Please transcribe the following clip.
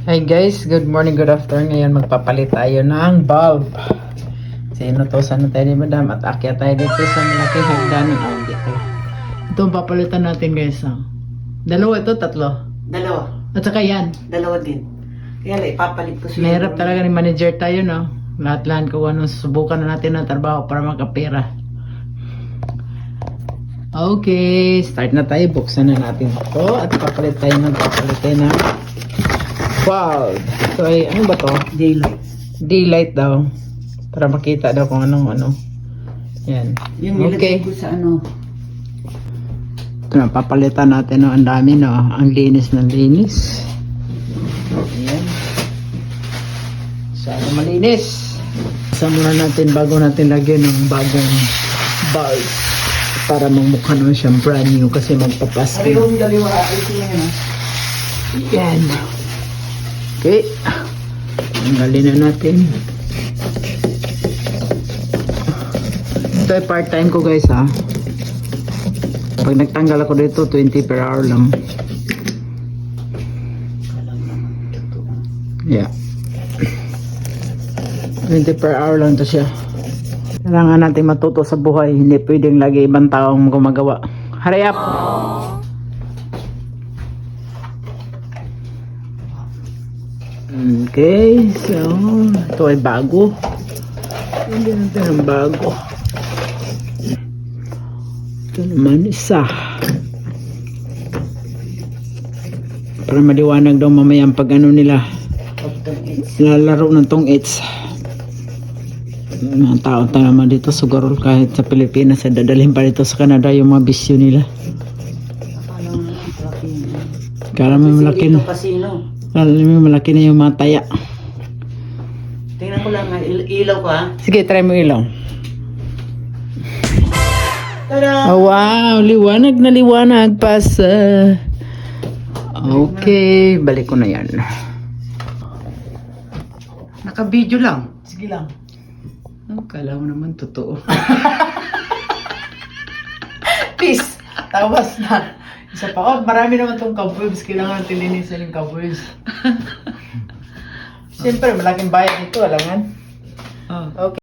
Hi guys, good morning, good afternoon. Ngayon magpapalit tayo ng bulb. Sino to? Sana tayo ni madam at akyat tayo dito sa malaking hagdanan. Oh, dito. Ito ang papalitan natin guys. Oh. Dalawa ito, tatlo. Dalawa. At saka yan. Dalawa din. Kaya lang, ipapalit ko sila. Mahirap talaga ni manager tayo, no? Lahat-lahat kung ano, subukan na natin ng trabaho para makapera. Okay, start na tayo. Buksan na natin ito at papalit tayo ng wow! So ay, ano ba to? Daylight. Daylight daw. Para makita daw kung anong ano. Yan. Yung nilagay ko sa ano. Ito na, papalitan natin, no? Ang dami, no? Ang linis ng linis. Ayan. Sana malinis. Isa muna natin bago natin lagyan ng bagong bulb. Para mamukha naman siyang brand new kasi magpapasko. Yung dalawa. Ito yan. Yan. Okay. Tanggalin na natin. Ito ay part-time ko guys ha. Pag nagtanggal ako dito, 20 per hour lang. Yeah. 20 per hour lang to siya. Kailangan natin matuto sa buhay. Hindi pwedeng lagi ibang taong gumagawa. Hurry up! Okay, so ito ay bago. Hindi natin ang bago. Ito naman isa. Para maliwanag daw mamaya ang pag ano nila. Lalaro ng tong it's. Mga tao tayo naman dito siguro kahit sa Pilipinas ay dadalhin pa dito sa Canada yung mga bisyo nila. Kala mo malaki na. Alam mo, malaki na yung mga taya. Tingnan ko lang, ilaw ko ha. Sige, try mo ilaw. Tada! Oh, wow, liwanag na liwanag pa sa... Okay, balik ko na yan. Naka-video lang. Sige lang. Oh, kala mo naman totoo. Peace! Tawas na. Isa pa, oh, marami naman tong cobwebs. Kailangan natin linisan yung cobwebs. Siyempre, malaking bayad nito, alangan. Oh. Okay.